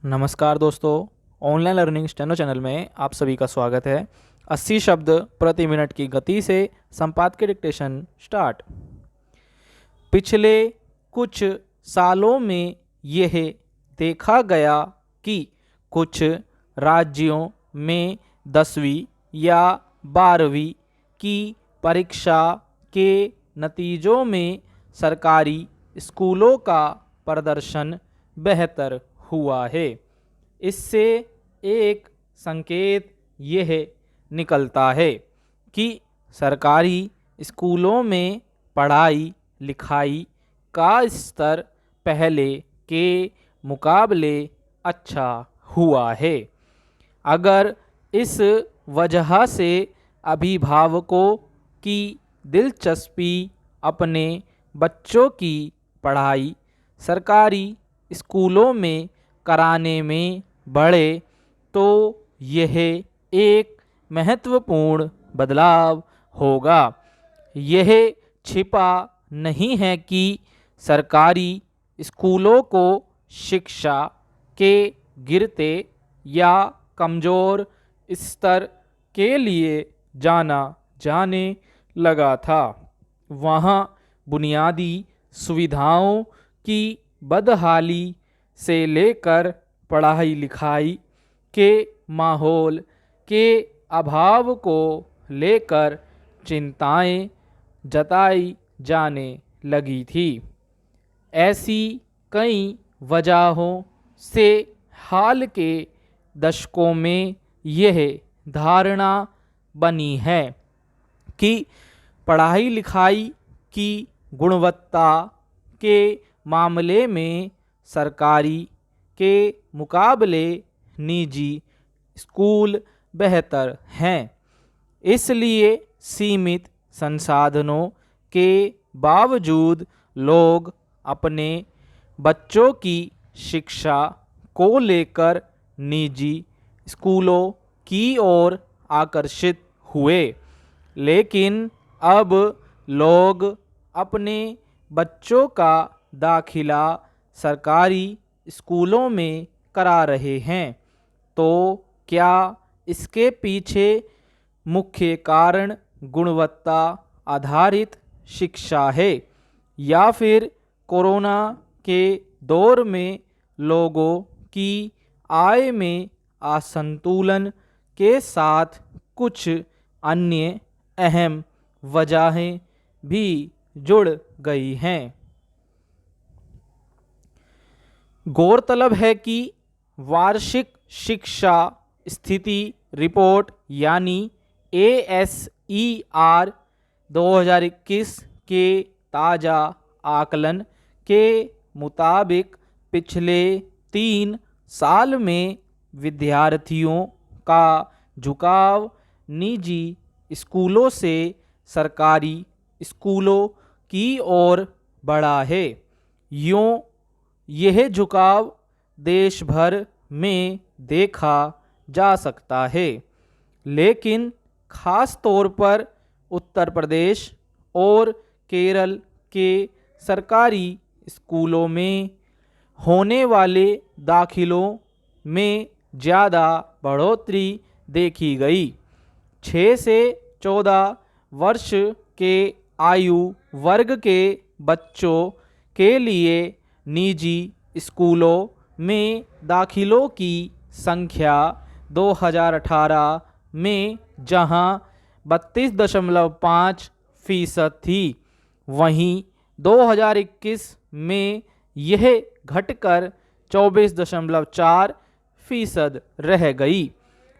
नमस्कार दोस्तों, online learning steno channel में आप सभी का स्वागत है। 80 शब्द प्रति मिनट की गति से संपादकीय डिक्टेशन स्टार्ट। पिछले कुछ सालों में यह देखा गया कि कुछ राज्यों में 10वीं या 12वीं की परीक्षा के नतीजों में सरकारी स्कूलों का प्रदर्शन बेहतर हुआ है। इससे एक संकेत यह निकलता है कि सरकारी स्कूलों में पढ़ाई लिखाई का स्तर पहले के मुकाबले अच्छा हुआ है। अगर इस वजह से अभिभावकों की दिलचस्पी अपने बच्चों की पढ़ाई सरकारी स्कूलों में कराने में बढ़े तो यह एक महत्वपूर्ण बदलाव होगा। यह छिपा नहीं है कि सरकारी स्कूलों को शिक्षा के गिरते या कमज़ोर स्तर के लिए जाना जाने लगा था। वहाँ बुनियादी सुविधाओं की बदहाली से लेकर पढ़ाई लिखाई के माहौल के अभाव को लेकर चिंताएं जताई जाने लगी थी। ऐसी कई वजहों से हाल के दशकों में यह धारणा बनी है कि पढ़ाई लिखाई की गुणवत्ता के मामले में सरकारी के मुकाबले निजी स्कूल बेहतर हैं। इसलिए सीमित संसाधनों के बावजूद लोग अपने बच्चों की शिक्षा को लेकर निजी स्कूलों की ओर आकर्षित हुए। लेकिन अब लोग अपने बच्चों का दाखिला सरकारी स्कूलों में करा रहे हैं। तो क्या इसके पीछे मुख्य कारण गुणवत्ता आधारित शिक्षा है या फिर कोरोना के दौर में लोगों की आय में असंतुलन के साथ कुछ अन्य अहम वजहें भी जुड़ गई हैं? गौरतलब है कि वार्षिक शिक्षा स्थिति रिपोर्ट यानी ASER 2021 के ताज़ा आकलन के मुताबिक पिछले 3 साल में विद्यार्थियों का झुकाव निजी स्कूलों से सरकारी स्कूलों की ओर बढ़ा है। यूँ यह झुकाव देश भर में देखा जा सकता है, लेकिन ख़ास तौर पर उत्तर प्रदेश और केरल के सरकारी स्कूलों में होने वाले दाखिलों में ज़्यादा बढ़ोतरी देखी गई। 6 से 14 वर्ष के आयु वर्ग के बच्चों के लिए निजी स्कूलों में दाखिलों की संख्या 2018 में जहां 32.5% थी, वहीं 2021 में यह घटकर 24.4% रह गई।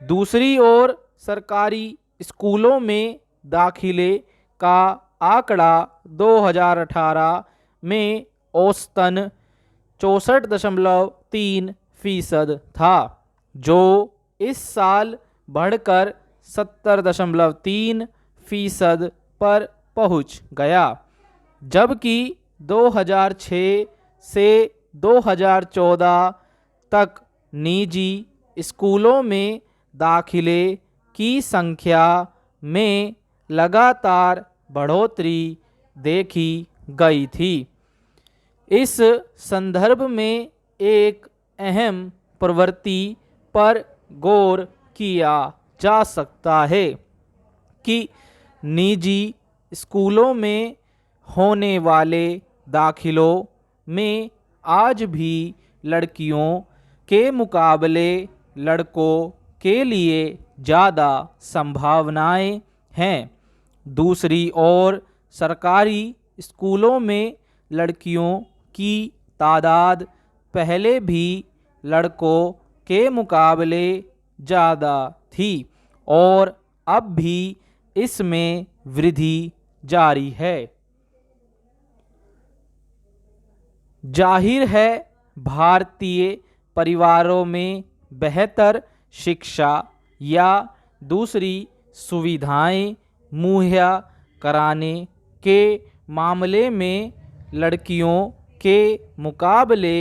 दूसरी ओर सरकारी स्कूलों में दाखिले का आंकड़ा 2018 में औसतन 64.3% था, जो इस साल बढ़कर 70.3% पर पहुंच गया। जबकि 2006 से 2014 तक निजी स्कूलों में दाखिले की संख्या में लगातार बढ़ोतरी देखी गई थी। इस संदर्भ में एक अहम प्रवृत्ति पर गौर किया जा सकता है कि निजी स्कूलों में होने वाले दाखिलों में आज भी लड़कियों के मुकाबले लड़कों के लिए ज़्यादा संभावनाएं हैं। दूसरी ओर सरकारी स्कूलों में लड़कियों की तादाद पहले भी लड़कों के मुकाबले ज़्यादा थी और अब भी इसमें वृद्धि जारी है। जाहिर है भारतीय परिवारों में बेहतर शिक्षा या दूसरी सुविधाएं मुहैया कराने के मामले में लड़कियों के मुकाबले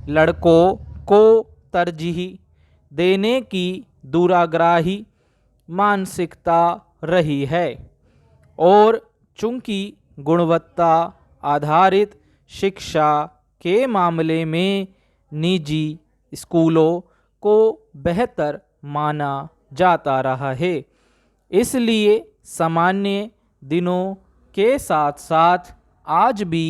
लड़कों को तरजीह देने की दूराग्राही मानसिकता रही है और चूंकि गुणवत्ता आधारित शिक्षा के मामले में निजी स्कूलों को बेहतर माना जाता रहा है, इसलिए सामान्य दिनों के साथ साथ आज भी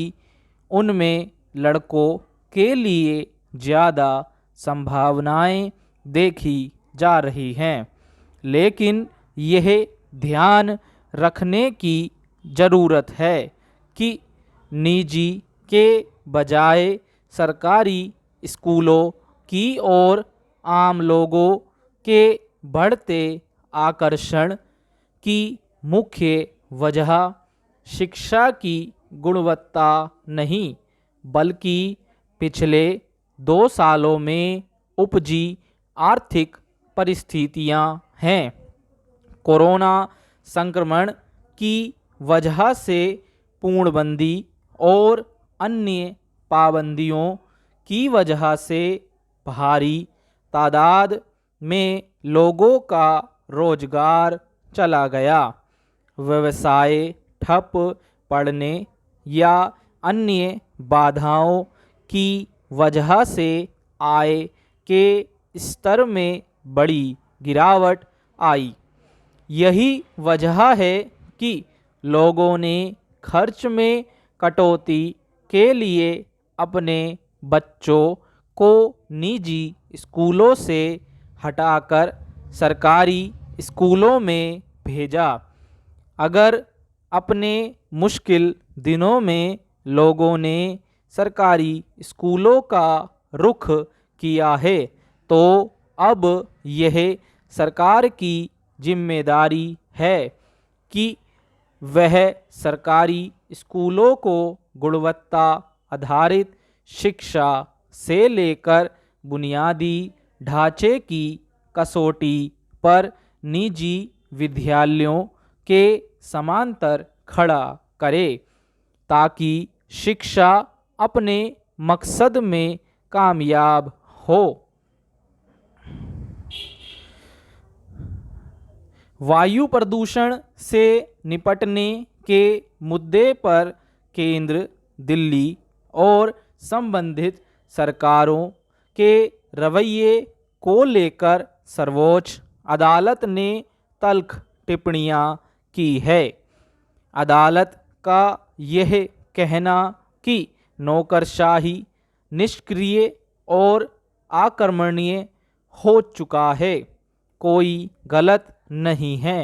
उनमें लड़कों के लिए ज़्यादा संभावनाएं देखी जा रही हैं। लेकिन यह ध्यान रखने की ज़रूरत है कि निजी के बजाय सरकारी स्कूलों की ओर आम लोगों के बढ़ते आकर्षण की मुख्य वजह शिक्षा की गुणवत्ता नहीं बल्कि पिछले 2 सालों में उपजी आर्थिक परिस्थितियां हैं। कोरोना संक्रमण की वजह से पूर्णबंदी और अन्य पाबंदियों की वजह से भारी तादाद में लोगों का रोजगार चला गया। व्यवसाय ठप पड़ने या अन्य बाधाओं की वजह से आय के स्तर में बड़ी गिरावट आई। यही वजह है कि लोगों ने खर्च में कटौती के लिए अपने बच्चों को निजी स्कूलों से हटाकर सरकारी स्कूलों में भेजा। अगर अपने मुश्किल दिनों में लोगों ने सरकारी स्कूलों का रुख किया है तो अब यह सरकार की जिम्मेदारी है कि वह सरकारी स्कूलों को गुणवत्ता आधारित शिक्षा से लेकर बुनियादी ढांचे की कसौटी पर निजी विद्यालयों के समांतर खड़ा करे ताकि शिक्षा अपने मकसद में कामयाब हो। वायु प्रदूषण से निपटने के मुद्दे पर केंद्र, दिल्ली और संबंधित सरकारों के रवैये को लेकर सर्वोच्च अदालत ने तल्ख टिप्पणियां की है। अदालत का यह कहना कि नौकरशाही निष्क्रिय और आक्रमणीय हो चुका है कोई गलत नहीं है।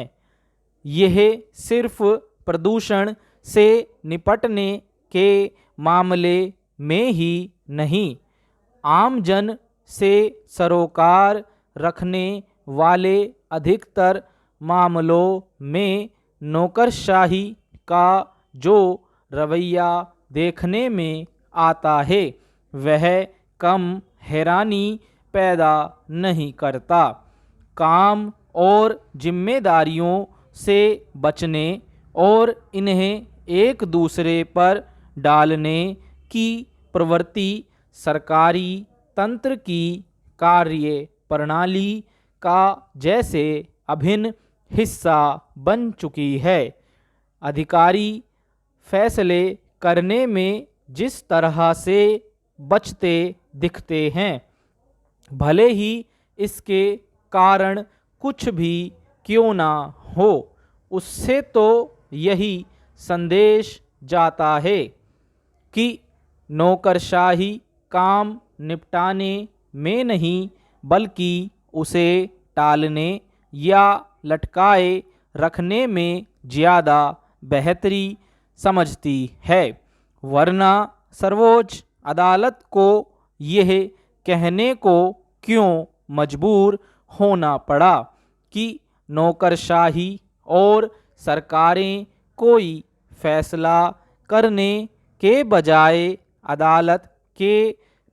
यह सिर्फ प्रदूषण से निपटने के मामले में ही नहीं, आमजन से सरोकार रखने वाले अधिकतर मामलों में नौकरशाही का जो रवैया देखने में आता है वह कम हैरानी पैदा नहीं करता। काम और जिम्मेदारियों से बचने और इन्हें एक दूसरे पर डालने की प्रवृत्ति सरकारी तंत्र की कार्य प्रणाली का जैसे अभिन्न हिस्सा बन चुकी है। अधिकारी फैसले करने में जिस तरह से बचते दिखते हैं भले ही इसके कारण कुछ भी क्यों ना हो। उससे तो यही संदेश जाता है कि नौकरशाही काम निपटाने में नहीं बल्कि उसे टालने या लटकाए रखने में ज़्यादा बेहतरी समझती है। वरना सर्वोच्च अदालत को यह कहने को क्यों मजबूर होना पड़ा कि नौकरशाही और सरकारें कोई फैसला करने के बजाय अदालत के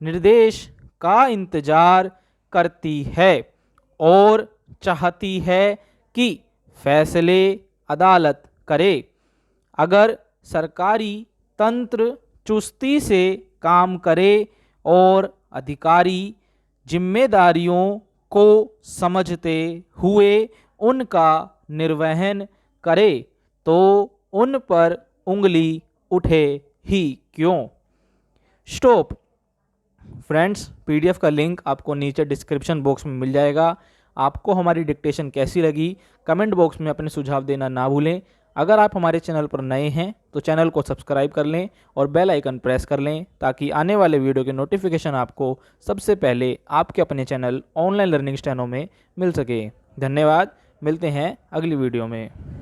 निर्देश का इंतज़ार करती है और चाहती है कि फैसले अदालत करे। अगर सरकारी तंत्र चुस्ती से काम करे और अधिकारी जिम्मेदारियों को समझते हुए उनका निर्वहन करे तो उन पर उंगली उठे ही क्यों। स्टॉप। फ्रेंड्स, पीडीएफ का लिंक आपको नीचे डिस्क्रिप्शन बॉक्स में मिल जाएगा। आपको हमारी डिक्टेशन कैसी लगी कमेंट बॉक्स में अपने सुझाव देना ना भूलें। अगर आप हमारे चैनल पर नए हैं तो चैनल को सब्सक्राइब कर लें और बेल आइकन प्रेस कर लें ताकि आने वाले वीडियो के नोटिफिकेशन आपको सबसे पहले आपके अपने चैनल ऑनलाइन लर्निंग स्टेनो में मिल सके। धन्यवाद। मिलते हैं अगली वीडियो में।